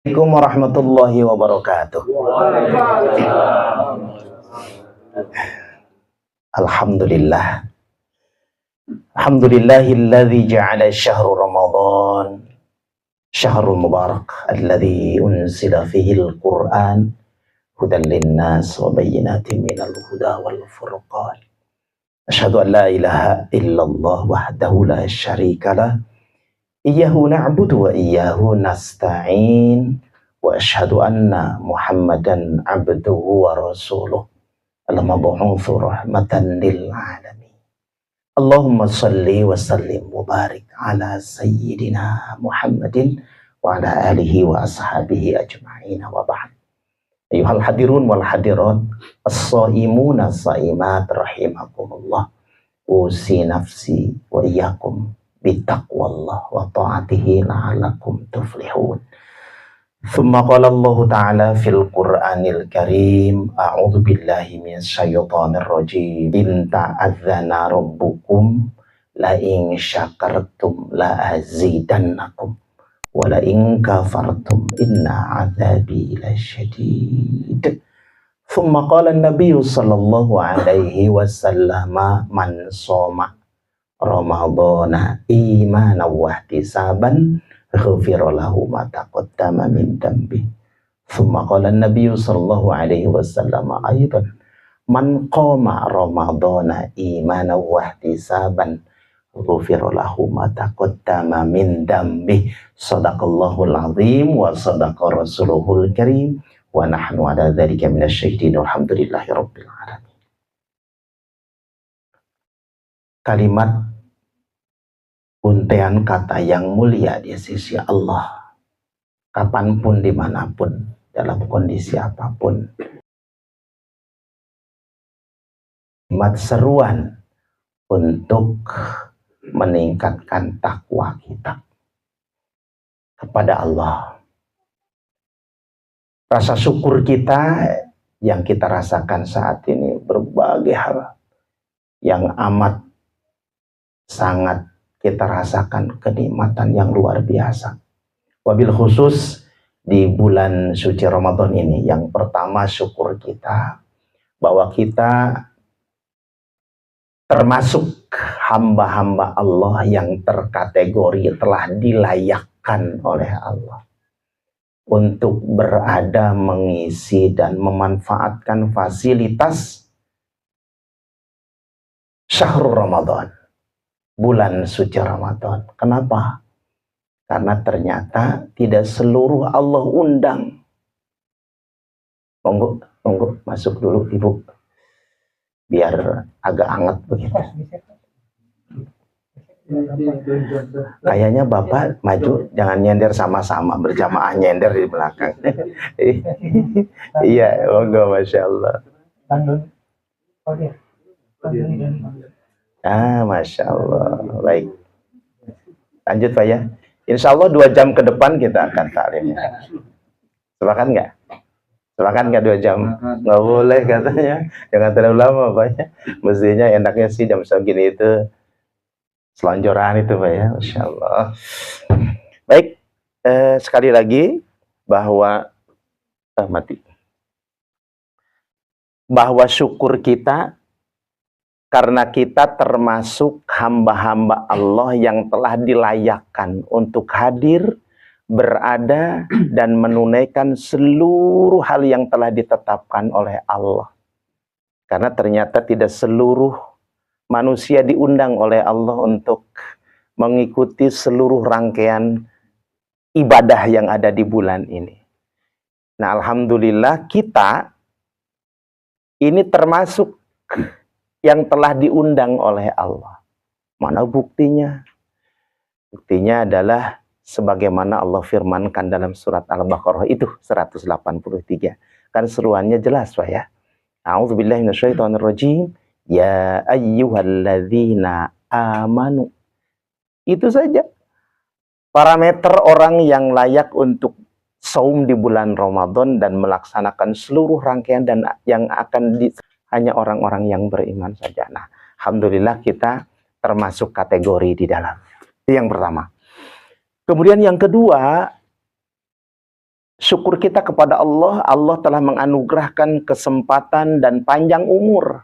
Assalamualaikum warahmatullahi wabarakatuh. Alhamdulillah. Alhamdulillahilladzi ja'ala syahru Ramadan syahrul mubarak alladzi unzila fihi al-Qur'an hudan linnas wa bayyinatin minal huda wal furqan. Asyhadu an la ilaha illallah wahdahu la syarika lah. Iyyahu na'budu wa iyyahu nasta'in wa asyhadu anna Muhammadan abduhu wa rasuluh al-mab'utsu rahmatan lil alamin. Allahumma shalli wa sallim wa barik ala sayyidina Muhammadin wa ala alihi wa ashabihi ajma'in wa ba'd. Ayuhal hadirun wal hadirat, as-shaimuna as-saimat rahimakumullah. Usi nafsi wa iyyakum bittaqwallah wa ta'atihi la'alakum tuflihun. Thumma qala Allah ta'ala fil Qur'anil Karim, a'udzu billahi minasyaitonir rajim. In ta'adzana rabbukum la in syakartum la azidannakum wa la in kafartum inna 'adzabi lasyadid. Thumma qala an-nabiy sallallahu alaihi wasallam, man shoma Ramadhana imanan wa ihtisaban ghufira lahu ma taqaddama min dambi. Tsumma qala an-nabiy sallallahu alaihi wasallam aidan, man qama Ramadhana imanan wa ihtisaban ghufira lahu ma taqaddama min dambi. Shadaqallahul azim wa shadaqa rasuluhul karim wa nahnu ala dzalika minasyaitin. Alhamdulillahi rabbil alamin. Kalimat untean kata yang mulia di sisi Allah, kapanpun, dimanapun, dalam kondisi apapun. Kalimat seruan untuk meningkatkan takwa kita kepada Allah. Rasa syukur kita yang kita rasakan saat ini berbagai hal yang amat sangat kita rasakan kenikmatan yang luar biasa. Wabil khusus di bulan suci Ramadan ini, yang pertama syukur kita bahwa kita termasuk hamba-hamba Allah yang terkategori telah dilayakkan oleh Allah untuk berada, mengisi dan memanfaatkan fasilitas syahrul Ramadan, bulan suci Ramadan. Kenapa? Karena ternyata tidak seluruh Allah undang. Monggo masuk dulu Ibu, biar agak hangat begitu. Kayaknya Bapak maju, jangan nyender sama-sama, berjamaah nyender di belakang. Iya, monggo, Masya Allah. Masya Allah. Baik, lanjut Pak ya. Insya Allah 2 jam ke depan kita akan taklim. Sepakat nggak? Sepakat nggak 2 jam? Nggak boleh katanya. Jangan terlalu lama Pak ya. Mestinya enaknya sih jam segini itu selonjoran itu Pak ya. Masya Allah. Baik, sekali lagi bahwa bahwa syukur kita karena kita termasuk hamba-hamba Allah yang telah dilayakkan untuk hadir, berada, dan menunaikan seluruh hal yang telah ditetapkan oleh Allah. Karena ternyata tidak seluruh manusia diundang oleh Allah untuk mengikuti seluruh rangkaian ibadah yang ada di bulan ini. Nah, alhamdulillah kita ini termasuk yang telah diundang oleh Allah. Mana buktinya? Buktinya adalah sebagaimana Allah firmankan dalam surat Al-Baqarah itu 183. Kan seruannya jelas Pak ya. A'udzubillahi minasyaitonirrajim. Ya ayyuhalladzina amanu. Itu saja parameter orang yang layak untuk saum di bulan Ramadan dan melaksanakan seluruh rangkaian dan yang akan hanya orang-orang yang beriman saja. Nah, alhamdulillah kita termasuk kategori di dalam. Itu yang pertama. Kemudian yang kedua, syukur kita kepada Allah, Allah telah menganugerahkan kesempatan dan panjang umur.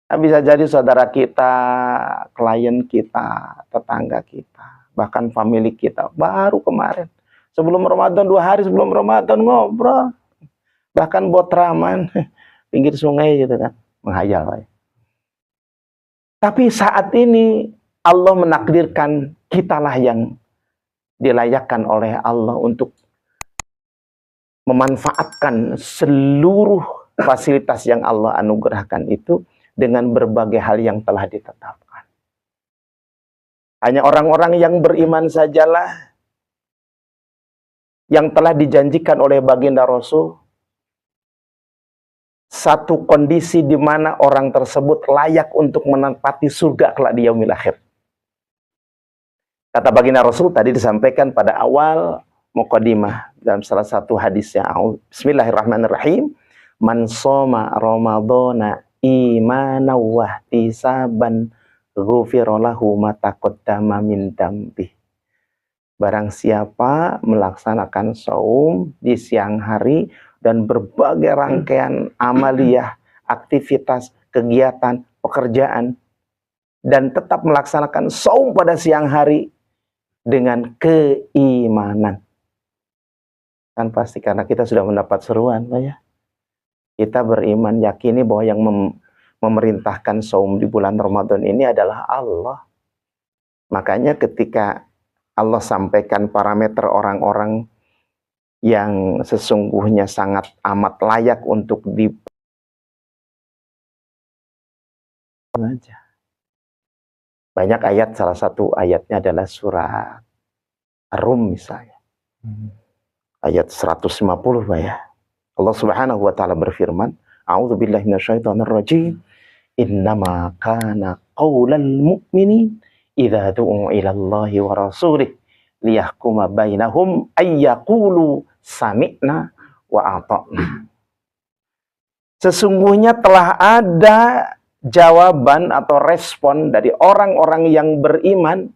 Nah, bisa jadi saudara kita, klien kita, tetangga kita, bahkan family kita, baru kemarin, sebelum Ramadan, 2 hari sebelum Ramadan ngobrol, bahkan buat raman, pinggir sungai gitu kan, menghayal. Tapi saat ini, Allah menakdirkan kitalah yang dilayakkan oleh Allah untuk memanfaatkan seluruh fasilitas yang Allah anugerahkan itu dengan berbagai hal yang telah ditetapkan. Hanya orang-orang yang beriman sajalah yang telah dijanjikan oleh baginda Rasul satu kondisi di mana orang tersebut layak untuk menempati surga kelak di yaumil akhir. Kata baginda Rasul tadi disampaikan pada awal muqaddimah dalam salah satu hadisnya. Bismillahirrahmanirrahim. Man shoma ramadhana imanan wa ihtisaban ghufira lahu ma taqaddama min dambi. Barang siapa melaksanakan saum di siang hari dan berbagai rangkaian amaliyah, aktivitas, kegiatan, pekerjaan, dan tetap melaksanakan saum pada siang hari dengan keimanan. Kan pasti karena kita sudah mendapat seruan, Pak ya. Kita beriman, yakini bahwa yang memerintahkan saum di bulan Ramadan ini adalah Allah. Makanya ketika Allah sampaikan parameter orang-orang yang sesungguhnya sangat amat layak untuk aja. Banyak ayat, salah satu ayatnya adalah surat Ar-Rum misalnya. Ayat 150 Pak ya. Allah Subhanahu wa taala berfirman, A'udzubillahi minasyaitonirrajim. Innama kana qaulal mu'minin idza du'u ila Allahi wa rasulih liyahkuma bainahum ayyaqulu sami'na wa ata'na. Sesungguhnya telah ada jawaban atau respon dari orang-orang yang beriman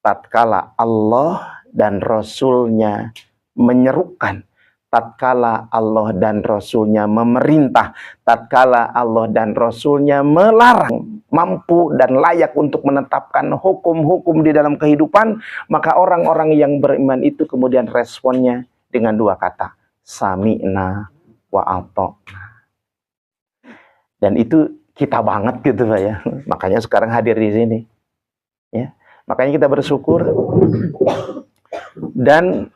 tatkala Allah dan Rasulnya menyerukan, tatkala Allah dan Rasulnya memerintah, tatkala Allah dan Rasulnya melarang, mampu dan layak untuk menetapkan hukum-hukum di dalam kehidupan, maka orang-orang yang beriman itu kemudian responnya dengan 2 kata, sami'na wa ata'na. Dan itu kita banget gitu Pak ya. Makanya sekarang hadir di sini. Ya. Makanya kita bersyukur dan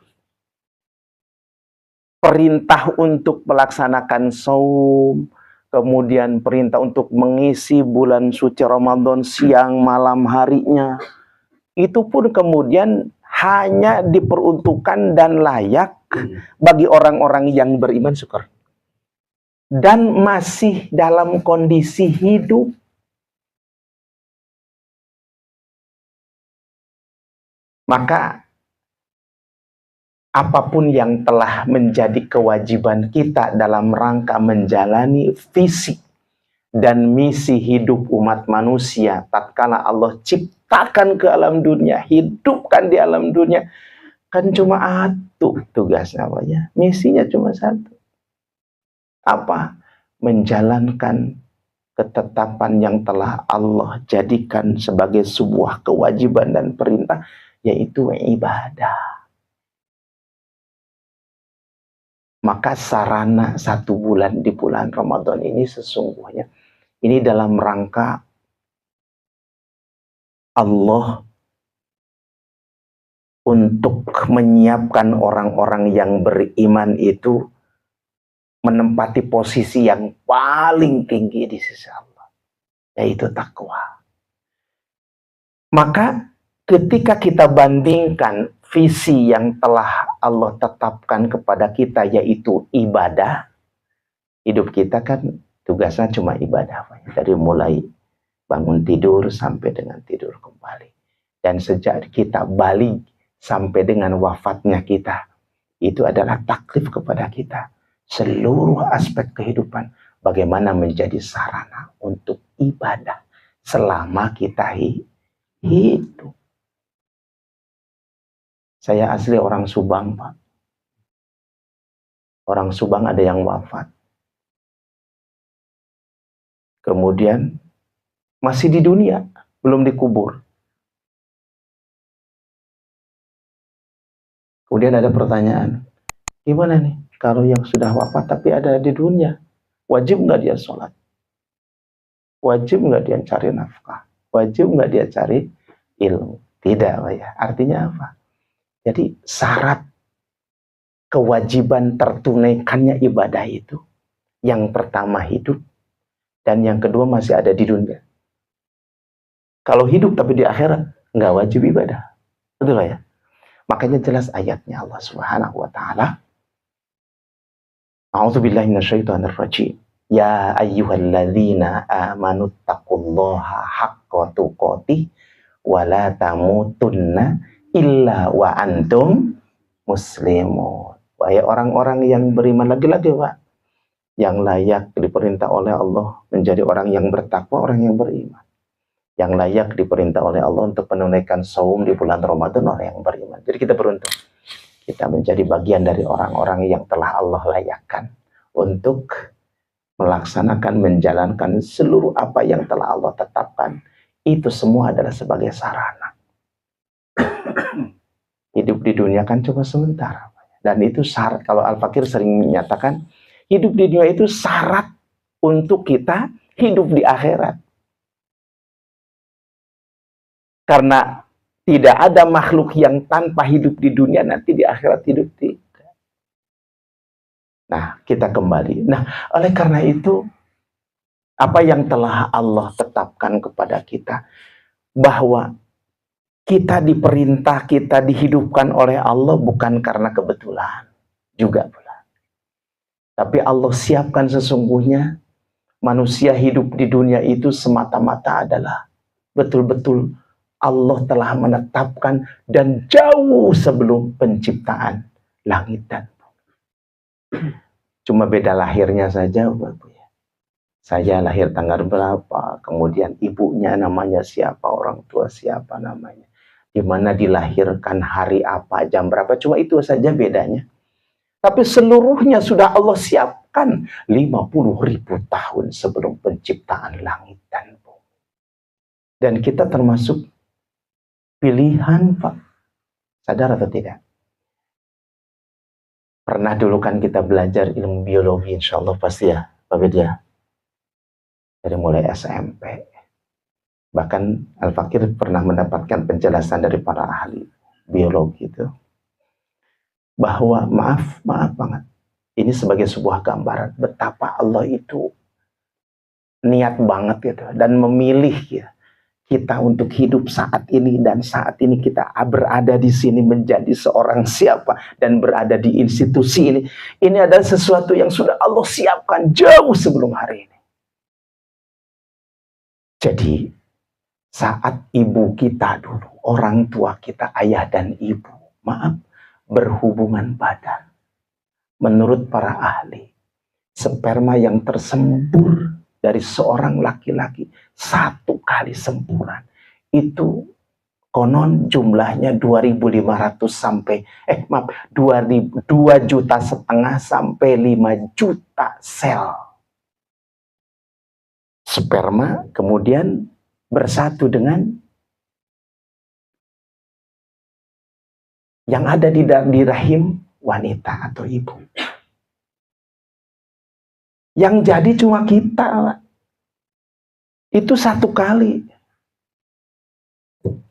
perintah untuk melaksanakan saum, kemudian perintah untuk mengisi bulan suci Ramadan siang malam harinya, itu pun kemudian hanya diperuntukkan dan layak bagi orang-orang yang beriman syukur dan masih dalam kondisi hidup. Maka apapun yang telah menjadi kewajiban kita dalam rangka menjalani visi dan misi hidup umat manusia tatkala Allah ciptakan ke alam dunia, hidupkan di alam dunia, kan cuma satu tugasnya Pak ya. Misinya cuma satu. Apa? Menjalankan ketetapan yang telah Allah jadikan sebagai sebuah kewajiban dan perintah, yaitu ibadah. Maka sarana 1 bulan di bulan Ramadan ini sesungguhnya ini dalam rangka Allah untuk menyiapkan orang-orang yang beriman itu menempati posisi yang paling tinggi di sisi Allah, yaitu takwa. Maka ketika kita bandingkan visi yang telah Allah tetapkan kepada kita, yaitu ibadah, hidup kita kan tugasnya cuma ibadah, dari mulai bangun tidur sampai dengan tidur kembali. Dan sejak kita balik sampai dengan wafatnya kita, itu adalah taklif kepada kita. Seluruh aspek kehidupan, bagaimana menjadi sarana untuk ibadah selama kita hidup. Saya asli orang Subang, Pak. Orang Subang ada yang wafat. Kemudian masih di dunia, belum dikubur. Kemudian ada pertanyaan, gimana nih kalau yang sudah wafat tapi ada di dunia, wajib nggak dia sholat? Wajib nggak dia cari nafkah? Wajib nggak dia cari ilmu? Tidak, Pak ya. Artinya apa? Jadi syarat kewajiban tertunaikannya ibadah itu, yang pertama hidup, dan yang kedua masih ada di dunia. Kalau hidup tapi di akhirat, nggak wajib ibadah. Betul ya? Makanya jelas ayatnya Allah Subhanahu wa taala. A'udzubillahi minasyaitonirrajim. Ya ayyuhalladzina amanu taqullaha haqqa tuqatih wa la tamutunna illa wa antum muslimun. Wahai orang-orang yang beriman, lagi-lagi Pak, yang layak diperintah oleh Allah menjadi orang yang bertakwa, orang yang beriman. Yang layak diperintah oleh Allah untuk menunaikan saum di bulan Ramadan, orang yang beriman. Jadi kita beruntung. Kita menjadi bagian dari orang-orang yang telah Allah layakkan untuk melaksanakan, menjalankan seluruh apa yang telah Allah tetapkan. Itu semua adalah sebagai sarana. Hidup di dunia kan cuma sementara. Dan itu syarat, kalau Al-Fakir sering menyatakan, hidup di dunia itu syarat untuk kita hidup di akhirat. Karena tidak ada makhluk yang tanpa hidup di dunia, nanti di akhirat hidup tidak. Nah, kita kembali. Nah, oleh karena itu, apa yang telah Allah tetapkan kepada kita, bahwa kita diperintah, kita dihidupkan oleh Allah bukan karena kebetulan juga pula. Tapi Allah siapkan sesungguhnya manusia hidup di dunia itu semata-mata adalah betul-betul Allah telah menetapkan dan jauh sebelum penciptaan langit dan bumi. Cuma beda lahirnya saja, Bapak ya. Saya lahir tanggal berapa, kemudian ibunya namanya siapa, orang tua siapa namanya, di mana dilahirkan hari apa, jam berapa, cuma itu saja bedanya. Tapi seluruhnya sudah Allah siapkan 50.000 tahun sebelum penciptaan langit dan bumi. Dan kita termasuk pilihan, Pak. Sadar atau tidak? Pernah dulu kan kita belajar ilmu biologi, insya Allah pasti ya, Pak Bedia. Dari mulai SMP. Bahkan Al-Fakir pernah mendapatkan penjelasan dari para ahli biologi itu. Bahwa maaf banget. Ini sebagai sebuah gambaran betapa Allah itu niat banget gitu. Dan memilih gitu, kita untuk hidup saat ini, dan saat ini kita berada di sini menjadi seorang siapa dan berada di institusi ini. Ini adalah sesuatu yang sudah Allah siapkan jauh sebelum hari ini. Jadi saat ibu kita dulu, orang tua kita, ayah dan ibu, maaf, berhubungan badan, menurut para ahli, sperma yang tersembur dari seorang laki-laki satu kali semburan itu konon jumlahnya 2.500 sampai 2,5 juta sampai 5 juta sel sperma kemudian bersatu dengan yang ada di rahim wanita atau ibu. Yang jadi cuma kita. Itu satu kali.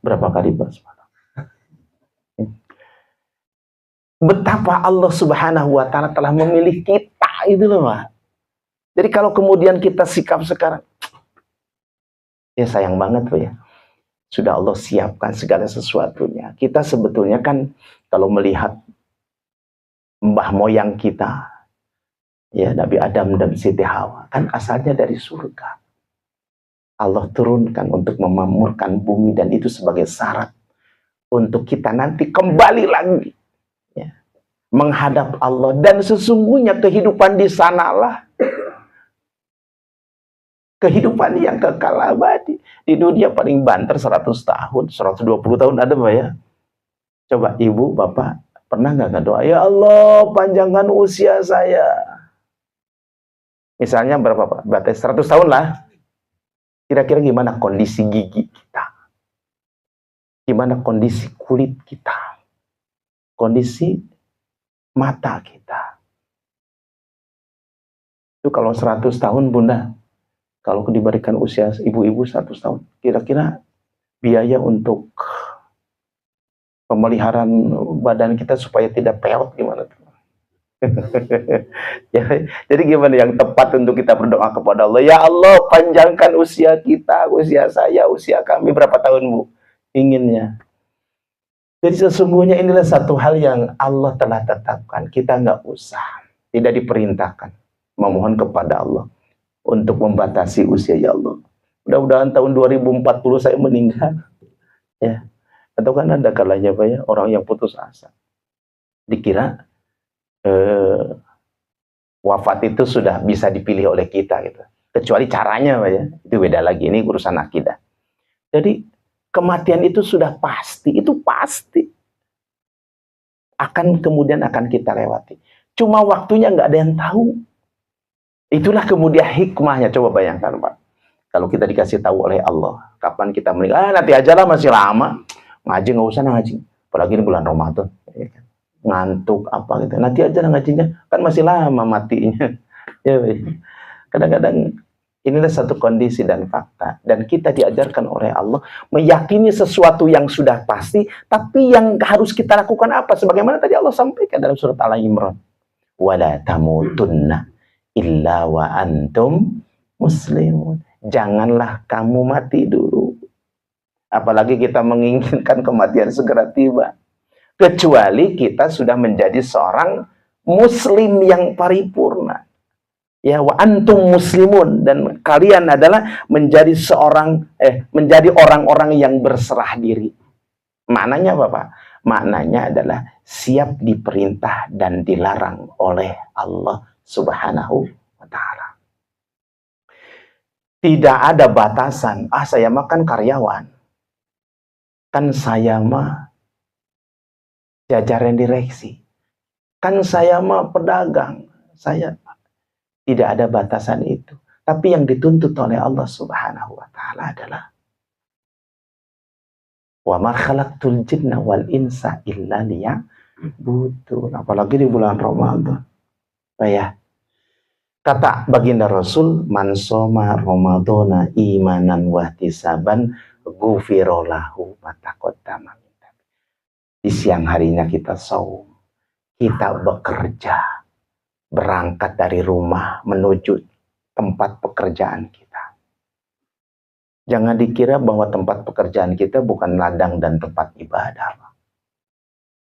Berapa kali, Pak? Betapa Allah Subhanahu wa taala telah memilih kita, itu loh, Pak. Jadi kalau kemudian kita sikap sekarang, ya sayang banget, Pak ya. Sudah Allah siapkan segala sesuatunya. Kita sebetulnya kan kalau melihat mbah moyang kita, ya Nabi Adam dan Siti Hawa, kan asalnya dari surga. Allah turunkan untuk memakmurkan bumi, dan itu sebagai syarat untuk kita nanti kembali lagi ya, menghadap Allah. Dan sesungguhnya kehidupan di sanalah kehidupan yang kekal abadi. Di dunia paling banter 100 tahun, 120 tahun ada, Mbak ya. Coba ibu, bapak, pernah nggak doa, ya Allah panjangkan usia saya. Misalnya berapa Pak? Batas 100 tahun lah. Kira-kira gimana kondisi gigi kita? Gimana kondisi kulit kita? Kondisi mata kita? Itu kalau 100 tahun Bunda, kalau diberikan usia ibu-ibu 100 tahun, kira-kira biaya untuk pemeliharaan badan kita supaya tidak peot gimana? Jadi gimana yang tepat untuk kita berdoa kepada Allah? Ya Allah, panjangkan usia kita, usia saya, usia kami berapa tahun Bu? Inginnya. Jadi sesungguhnya inilah satu hal yang Allah telah tetapkan. Kita nggak usah, tidak diperintahkan memohon kepada Allah untuk membatasi usia ya Allah. Mudah-mudahan tahun 2040 saya meninggal. Ya. Atau kan ada kalanya Pak ya, orang yang putus asa. Dikira wafat itu sudah bisa dipilih oleh kita gitu. Kecuali caranya Pak ya. Itu beda lagi, ini urusan akidah. Jadi kematian itu sudah pasti, itu pasti akan kemudian akan kita lewati. Cuma waktunya nggak ada yang tahu. Itulah kemudian hikmahnya. Coba bayangkan Pak, kalau kita dikasih tahu oleh Allah kapan kita meninggal, nanti aja lah, masih lama, ngaji nggak usah ngaji, apalagi ini bulan Ramadan, ngantuk apa gitu, nanti aja lah ngajinya, kan masih lama matinya. Kadang-kadang inilah satu kondisi dan fakta. Dan kita diajarkan oleh Allah meyakini sesuatu yang sudah pasti, tapi yang harus kita lakukan apa? Sebagaimana tadi Allah sampaikan dalam surat Al-Imran. Wala tamutunna illa wa antum muslimun. Janganlah kamu mati dulu. Apalagi kita menginginkan kematian segera tiba. Kecuali kita sudah menjadi seorang muslim yang paripurna. Ya, wa antum muslimun, dan kalian adalah menjadi menjadi orang-orang yang berserah diri. Maknanya apa Pak? Maknanya adalah siap diperintah dan dilarang oleh Allah Subhanahu wa ta'ala. Tidak ada batasan, saya mah kan karyawan. Kan saya mah jajaran direksi. Kan saya mah pedagang. Saya tidak ada batasan itu. Tapi yang dituntut oleh Allah Subhanahu wa ta'ala adalah wa ma khalaqtul jinna wal insa illa liya'budun. Apalagi di bulan Ramadan. Ya. Kata baginda Rasul, man soma ramadhana imanan wa ihtisaban ghufira lahu ma taqaddama min dhanbi. Di siang harinya kita saum, kita bekerja, berangkat dari rumah menuju tempat pekerjaan kita. Jangan dikira bahwa tempat pekerjaan kita bukan ladang dan tempat ibadah.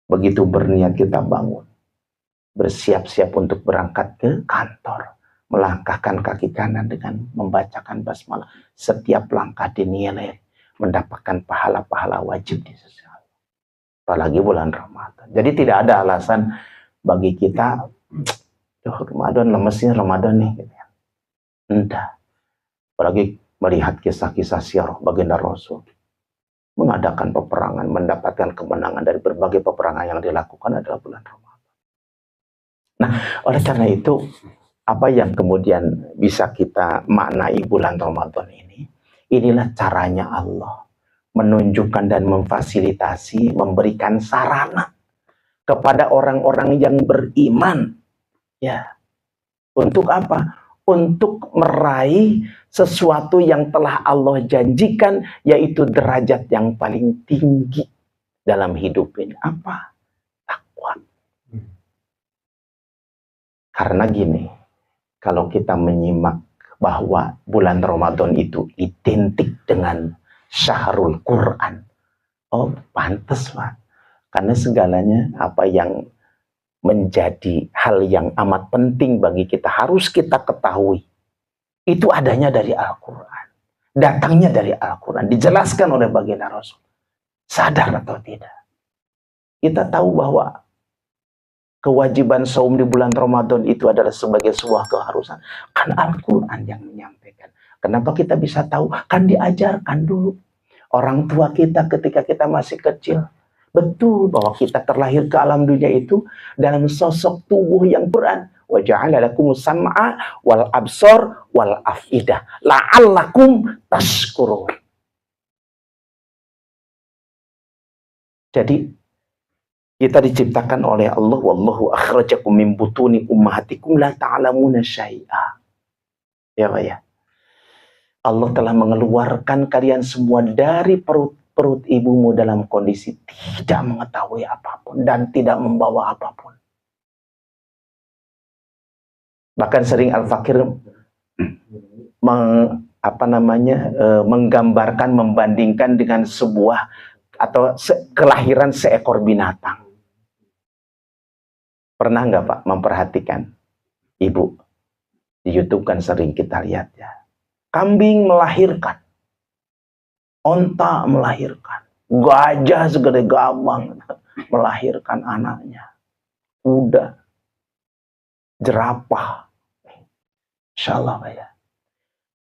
Begitu berniat kita bangun, bersiap-siap untuk berangkat ke kantor, melangkahkan kaki kanan dengan membacakan basmalah. Setiap langkah dinilai mendapatkan pahala-pahala wajib di sisi Allah. Apalagi bulan Ramadan. Jadi tidak ada alasan bagi kita, Ramadan lemesnya Ramadan nih gitu ya. Entah. Apalagi melihat kisah-kisah sirah baginda Rasul mengadakan peperangan, mendapatkan kemenangan dari berbagai peperangan yang dilakukan adalah bulan Ramadan. Nah, oleh karena itu, apa yang kemudian bisa kita maknai bulan Ramadan ini? Inilah caranya Allah menunjukkan dan memfasilitasi, memberikan sarana kepada orang-orang yang beriman. Ya. Untuk apa? Untuk meraih sesuatu yang telah Allah janjikan, yaitu derajat yang paling tinggi dalam hidup ini. Apa? Takwa. Karena gini, kalau kita menyimak bahwa bulan Ramadan itu identik dengan Syahrul Quran. Oh, pantas Pak. Karena segalanya apa yang menjadi hal yang amat penting bagi kita, harus kita ketahui. Itu adanya dari Al-Quran. Datangnya dari Al-Quran. Dijelaskan oleh baginda Rasul. Sadar atau tidak? Kita tahu bahwa kewajiban saum di bulan Ramadan itu adalah sebagai sebuah keharusan. Kan Al-Quran yang menyampaikan. Kenapa kita bisa tahu? Kan diajarkan dulu. Orang tua kita ketika kita masih kecil, Betul bahwa kita terlahir ke alam dunia itu dalam sosok tubuh yang Quran. Wa ja'ala lakumus sam'a wal absor wal afidah la'allakum tashkurun. Jadi kita diciptakan oleh Allah, wallahu akhrajakum min butuni ummahatikum la ta'lamuna syai'a. Ya Pak ya. Allah telah mengeluarkan kalian semua dari perut ibumu dalam kondisi tidak mengetahui apapun dan tidak membawa apapun. Bahkan sering Al-Fakir menggambarkan, membandingkan dengan sebuah atau kelahiran seekor binatang. Pernah nggak Pak memperhatikan? Ibu, di YouTube kan sering kita lihat ya. Kambing melahirkan, onta melahirkan, gajah segede gabang melahirkan anaknya, kuda, jerapah, insyaallah ya.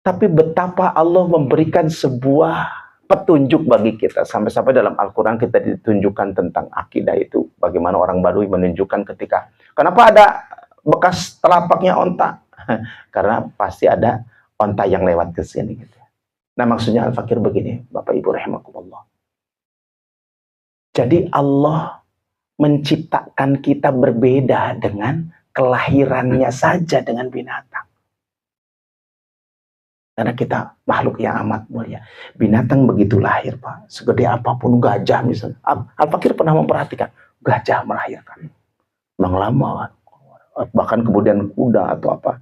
Tapi betapa Allah memberikan sebuah petunjuk bagi kita. Sampai-sampai dalam Al-Quran kita ditunjukkan tentang akidah itu. Bagaimana orang Badui menunjukkan ketika, kenapa ada bekas telapaknya onta? Karena pasti ada onta yang lewat ke sini. Gitu. Nah maksudnya Al-Fakir begini, Bapak Ibu rahimakumullah. Jadi Allah menciptakan kita berbeda dengan kelahirannya saja dengan binatang. Karena kita makhluk yang amat mulia. Binatang begitu lahir Pak, segede apapun, gajah misalnya. Al-Fakir pernah memperhatikan, gajah melahirkan. Memang lama, bahkan kemudian kuda atau apa,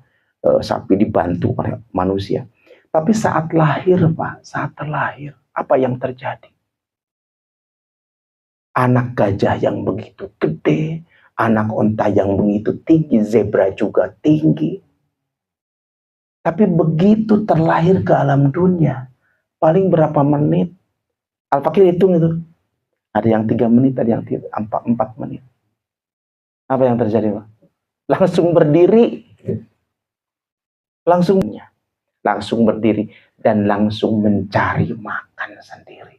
sapi dibantu oleh manusia. Tapi saat lahir Pak, saat terlahir, apa yang terjadi? Anak gajah yang begitu gede, anak onta yang begitu tinggi, zebra juga tinggi. Tapi begitu terlahir ke alam dunia, paling berapa menit? Al-Fakir hitung itu. Ada yang 3 menit, ada yang 4 menit. Apa yang terjadi Pak? Langsung berdiri. Langsung berdiri dan langsung mencari makan sendiri.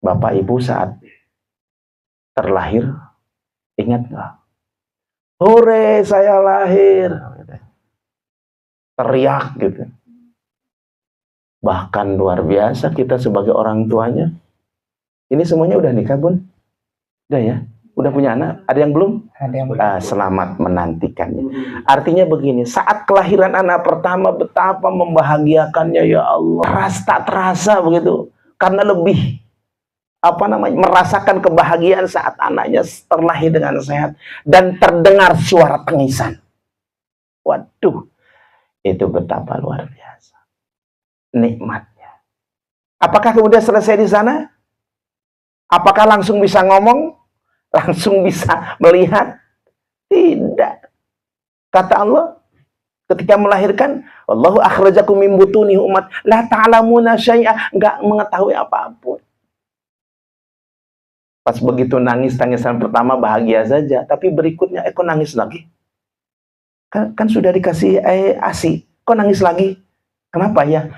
Bapak Ibu saat terlahir, ingat nggak? Hore, saya lahir. Teriak gitu. Bahkan luar biasa kita sebagai orang tuanya. Ini semuanya udah nikah Bun? Udah ya? Udah punya anak? Ada yang belum? Ada yang belum. Selamat menantikannya. Artinya begini, saat kelahiran anak pertama betapa membahagiakannya ya Allah. Tak terasa begitu. Karena lebih merasakan kebahagiaan saat anaknya terlahir dengan sehat dan terdengar suara tangisan. Waduh, itu betapa luar biasa nikmatnya. Apakah kemudian selesai di sana? Apakah langsung bisa ngomong? Langsung bisa melihat? Tidak. Kata Allah ketika melahirkan, Allahu akhrajakum min butuni umat la ta'lamuna syai'a, enggak mengetahui apapun. Pas begitu nangis, tangisan pertama bahagia saja, tapi berikutnya kok nangis lagi? Kan sudah dikasih ASI, kok nangis lagi? Kenapa ya?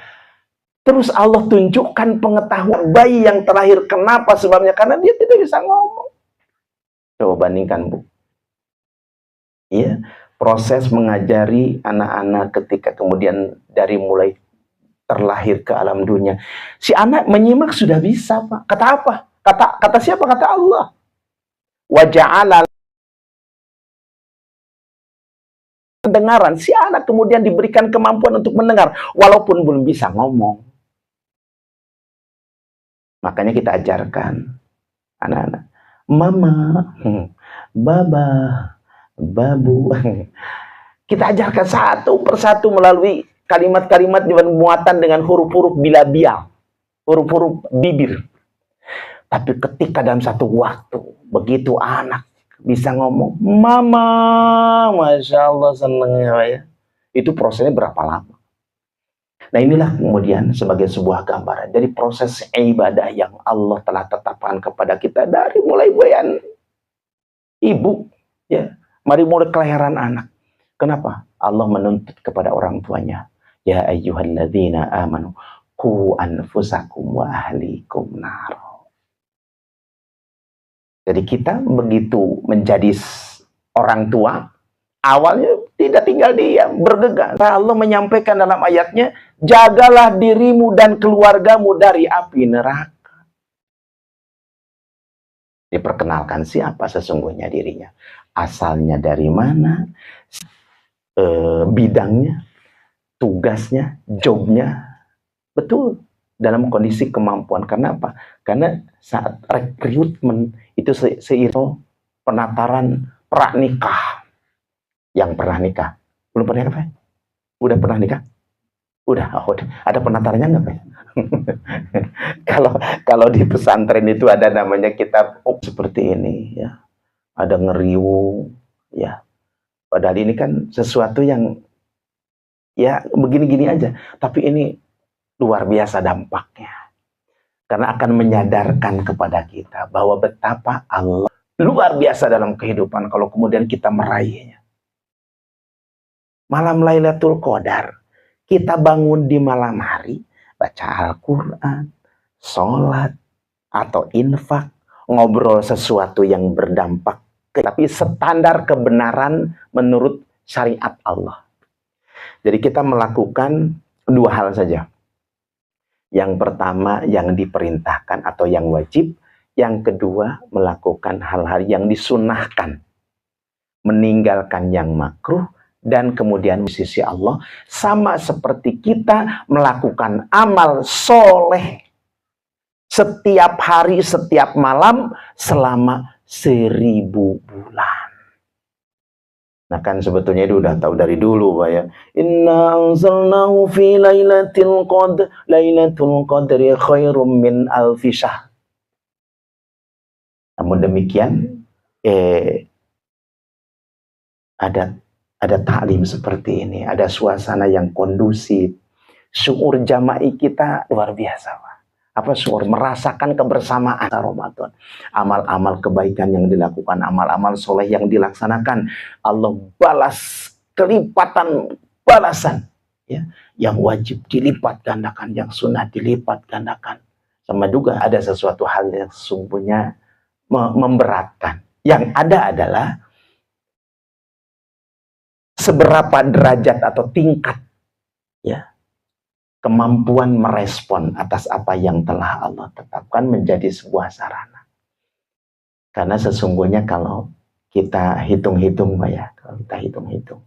Terus Allah tunjukkan pengetahuan bayi yang terlahir. Kenapa sebabnya? Karena dia tidak bisa ngomong. Coba bandingkan Bu. Iya, proses mengajari anak-anak ketika kemudian dari mulai terlahir ke alam dunia. Si anak menyimak sudah bisa Pak. Kata apa? Kata siapa? Kata Allah. Wa ja'ala pendengaran. Si anak kemudian diberikan kemampuan untuk mendengar walaupun belum bisa ngomong. Makanya kita ajarkan anak-anak, mama, baba, babu. Kita ajarkan satu persatu melalui kalimat-kalimat dengan muatan dengan huruf-huruf bilabial, huruf-huruf bibir. Tapi ketika dalam satu waktu, begitu anak bisa ngomong, mama, Masya Allah senengnya ya. Itu prosesnya berapa lama? Nah inilah kemudian sebagai sebuah gambaran dari proses ibadah yang Allah telah tetapkan kepada kita dari mulai buayan ibu, ya, mari mulai kelahiran anak. Kenapa? Allah menuntut kepada orang tuanya, Ya ayyuhalladzina amanu qu anfusakum wa ahlikum nar. Jadi kita begitu menjadi orang tua, awalnya tidak tinggal diam, bergegas. Allah menyampaikan dalam ayatnya, jagalah dirimu dan keluargamu dari api neraka. Diperkenalkan siapa sesungguhnya dirinya, asalnya dari mana, bidangnya, tugasnya, jobnya, betul dalam kondisi kemampuan. Kenapa? Karena saat rekrutmen itu seiring penataran pranikah. Yang pernah nikah, belum pernah nikah? Udah pernah nikah? Udah, ada penatarannya nggak, Pak? Kalau di pesantren itu ada namanya kitab seperti ini, ya. Ada ngeriung, ya. Padahal ini kan sesuatu yang ya begini-gini aja, tapi ini luar biasa dampaknya. Karena akan menyadarkan kepada kita bahwa betapa Allah luar biasa dalam kehidupan kalau kemudian kita meraihnya. Malam Lailatul Qadar, kita bangun di malam hari, baca Al-Quran, sholat, atau infak, ngobrol sesuatu yang berdampak, tapi standar kebenaran menurut syariat Allah. Jadi kita melakukan dua hal saja. Yang pertama yang diperintahkan atau yang wajib, yang kedua melakukan hal-hal yang disunahkan, meninggalkan yang makruh, dan kemudian di sisi Allah sama seperti kita melakukan amal soleh setiap hari, setiap malam selama 1000 bulan. Nah kan sebetulnya itu udah tahu dari dulu, Pak, ya. Inna anzalnahu fi lailatul qadr, lailatul qadri khairum min alfi syahr. Namun demikian ada taklim seperti ini, ada suasana yang kondusif, syukur jama'i kita luar biasa, Pak. Apa syukur? Merasakan kebersamaan Ramadan. Amal-amal kebaikan yang dilakukan, amal-amal soleh yang dilaksanakan, Allah balas kelipatan balasan. Ya, yang wajib dilipat gandakan, yang sunnah dilipat gandakan. Sama juga ada sesuatu hal yang sesungguhnya memberatkan. Yang ada adalah seberapa derajat atau tingkat, ya, kemampuan merespon atas apa yang telah Allah tetapkan menjadi sebuah sarana. Karena sesungguhnya kalau kita hitung-hitung, Pak, ya, kalau kita hitung-hitung,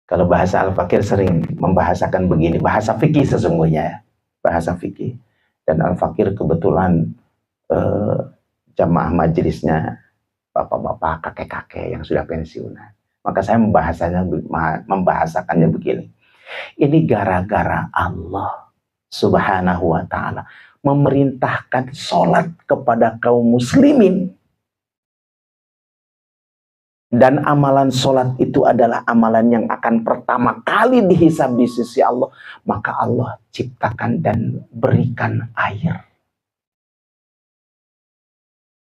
kalau bahasa Al-Fakir sering membahasakan begini, bahasa fikih sesungguhnya, ya, bahasa fikih. Dan Al-Fakir kebetulan jamaah majelisnya bapak-bapak, kakek-kakek yang sudah pensiunan. Maka saya membahasakannya begini. Ini gara-gara Allah Subhanahu wa ta'ala memerintahkan sholat kepada kaum muslimin. Dan amalan sholat itu adalah amalan yang akan pertama kali dihisab di sisi Allah. Maka Allah ciptakan dan berikan air.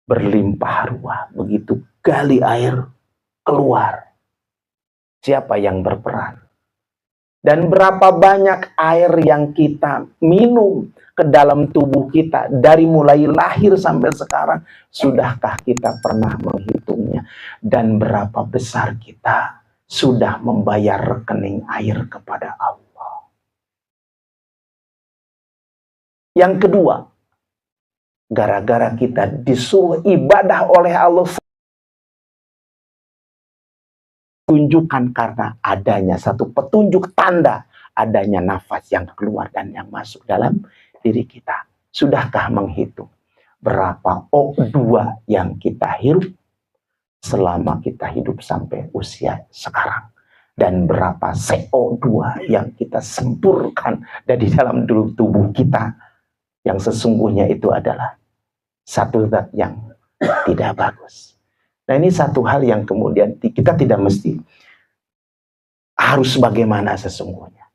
Berlimpah ruah. Begitu gali air, keluar. Siapa yang berperan? Dan berapa banyak air yang kita minum ke dalam tubuh kita dari mulai lahir sampai sekarang, sudahkah kita pernah menghitungnya? Dan berapa besar kita sudah membayar rekening air kepada Allah? Yang kedua, gara-gara kita disuruh ibadah oleh Allah, tunjukkan karena adanya satu petunjuk tanda adanya nafas yang keluar dan yang masuk dalam diri kita. Sudahkah menghitung berapa O2 yang kita hirup selama kita hidup sampai usia sekarang? Dan berapa CO2 yang kita sempurkan dari dalam tubuh kita, yang sesungguhnya itu adalah satu zat yang tidak bagus. Nah ini satu hal yang kemudian kita tidak mesti harus bagaimana sesungguhnya.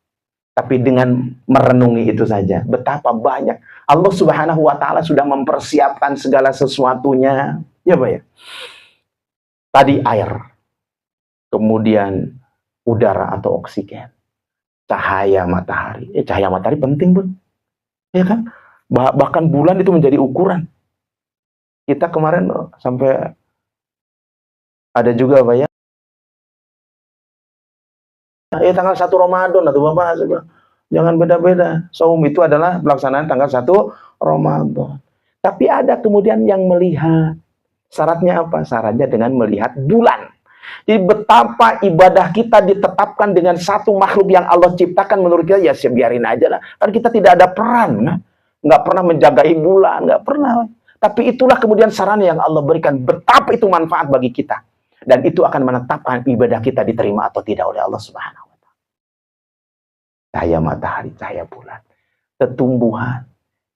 Tapi dengan merenungi itu saja, betapa banyak Allah Subhanahu wa ta'ala sudah mempersiapkan segala sesuatunya. Ya, Pak, ya. Tadi air, kemudian udara atau oksigen, cahaya matahari. Cahaya matahari penting, Bun. Ya kan? Bahkan bulan itu menjadi ukuran. Kita kemarin sampai ada juga Pak ya. Tanggal 1 Ramadan atau Bapak jangan beda-beda. Saum itu adalah pelaksanaan tanggal 1 Ramadan. Tapi ada kemudian yang melihat. Syaratnya apa? Syaratnya dengan melihat bulan. Jadi betapa ibadah kita ditetapkan dengan satu makhluk yang Allah ciptakan, menurut kita ya biarin aja lah. Kan kita tidak ada peran, nah. Nggak pernah menjagai bulan, nggak pernah. Tapi itulah kemudian sarana yang Allah berikan. Betapa itu manfaat bagi kita. Dan itu akan menetapkan ibadah kita diterima atau tidak oleh Allah Subhanahu wa Ta'ala. Cahaya matahari, cahaya bulan, tumbuhan,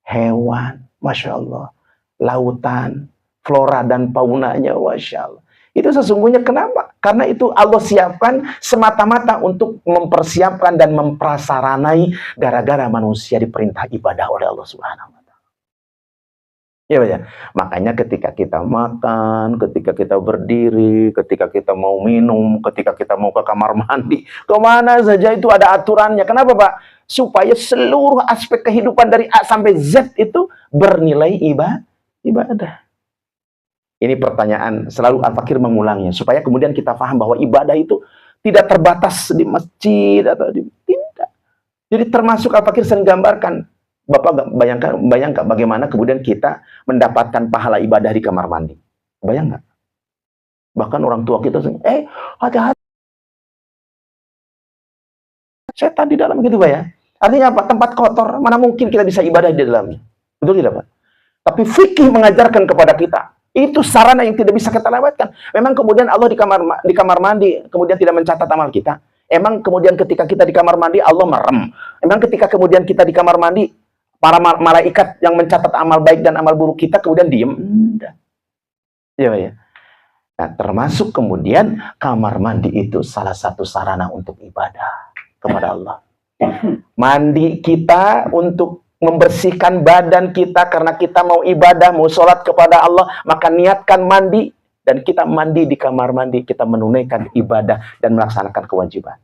hewan, Masya Allah, lautan, flora dan faunanya, Masya Allah. Itu sesungguhnya kenapa? Karena itu Allah siapkan semata-mata untuk mempersiapkan dan memprasaranai gara-gara manusia diperintah ibadah oleh Allah Subhanahu wa Ta'ala. Ya, ya. Makanya ketika kita makan, ketika kita berdiri, ketika kita mau minum, ketika kita mau ke kamar mandi, kemana saja itu ada aturannya. Kenapa, Pak? Supaya seluruh aspek kehidupan dari A sampai Z itu bernilai ibadah. Ini pertanyaan selalu Al-Fakir mengulangnya, supaya kemudian kita paham bahwa ibadah itu tidak terbatas di masjid atau di tidak. Jadi termasuk Al-Fakir sering gambarkan, Bapak bayangkan bagaimana kemudian kita mendapatkan pahala ibadah di kamar mandi. Bayang nggak? Bahkan orang tua kita hati-hati, setan di dalam, gitu Pak ya. Artinya apa? Tempat kotor, mana mungkin kita bisa ibadah di dalamnya. Betul tidak Pak? Tapi fikih mengajarkan kepada kita, itu sarana yang tidak bisa kita lewatkan. Memang kemudian Allah di kamar mandi kemudian tidak mencatat amal kita. Emang kemudian ketika kita di kamar mandi Allah merem. Emang ketika kemudian kita di kamar mandi para malaikat yang mencatat amal baik dan amal buruk kita kemudian diem? Ya, ya. Nah, termasuk kemudian kamar mandi itu salah satu sarana untuk ibadah kepada Allah. Mandi kita untuk membersihkan badan kita karena kita mau ibadah, mau sholat kepada Allah, maka niatkan mandi, dan kita mandi di kamar mandi, kita menunaikan ibadah dan melaksanakan kewajiban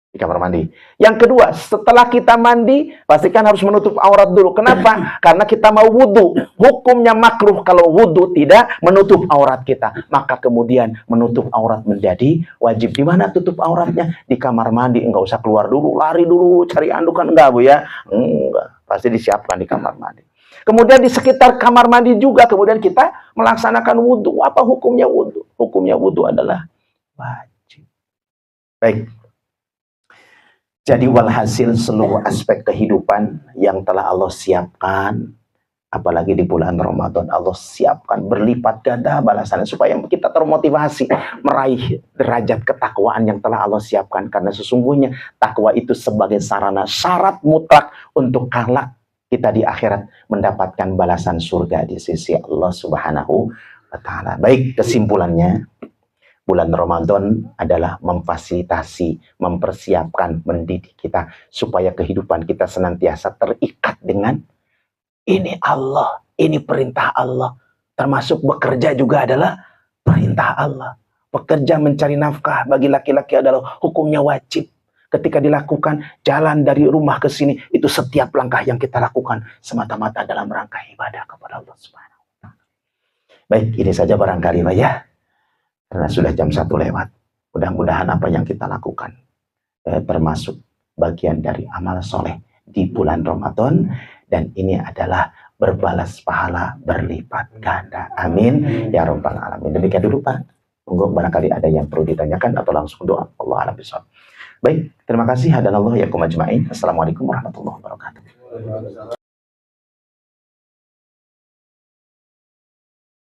di kamar mandi. Yang kedua, setelah kita mandi, pastikan harus menutup aurat dulu. Kenapa? Karena kita mau wudhu. Hukumnya makruh kalau wudhu tidak menutup aurat kita. Maka kemudian menutup aurat menjadi wajib. Di mana tutup auratnya? Di kamar mandi. Enggak usah keluar dulu, lari dulu, cari andukan. Enggak, Bu ya. Enggak. Pasti disiapkan di kamar mandi. Kemudian di sekitar kamar mandi juga kemudian kita melaksanakan wudhu. Apa hukumnya wudhu? Hukumnya wudhu adalah wajib. Baik. Jadi walhasil seluruh aspek kehidupan yang telah Allah siapkan, apalagi di bulan Ramadan, Allah siapkan berlipat ganda balasannya supaya kita termotivasi meraih derajat ketakwaan yang telah Allah siapkan. Karena sesungguhnya takwa itu sebagai sarana syarat mutlak untuk kelak kita di akhirat mendapatkan balasan surga di sisi Allah Subhanahu wa Ta'ala. Baik, kesimpulannya, bulan Ramadan adalah memfasilitasi, mempersiapkan, mendidik kita supaya kehidupan kita senantiasa terikat dengan ini Allah, ini perintah Allah. Termasuk bekerja juga adalah perintah Allah. Bekerja mencari nafkah bagi laki-laki adalah hukumnya wajib. Ketika dilakukan jalan dari rumah ke sini, itu setiap langkah yang kita lakukan semata-mata dalam rangka ibadah kepada Allah Subhanahu wa Ta'ala. Baik, ini saja barangkali Pak ya. Karena sudah jam 1 lewat. Mudah-mudahan apa yang kita lakukan termasuk bagian dari amal soleh di bulan Ramadan. Dan ini adalah berbalas pahala berlipat ganda. Amin. Ya Rabbal Alamin. Demikian dulu Pak. Monggo barangkali ada yang perlu ditanyakan atau langsung doa. Allah a'lam bishawab. Baik. Terima kasih. Hadanallahu yakum ajma'in. Assalamualaikum warahmatullahi wabarakatuh.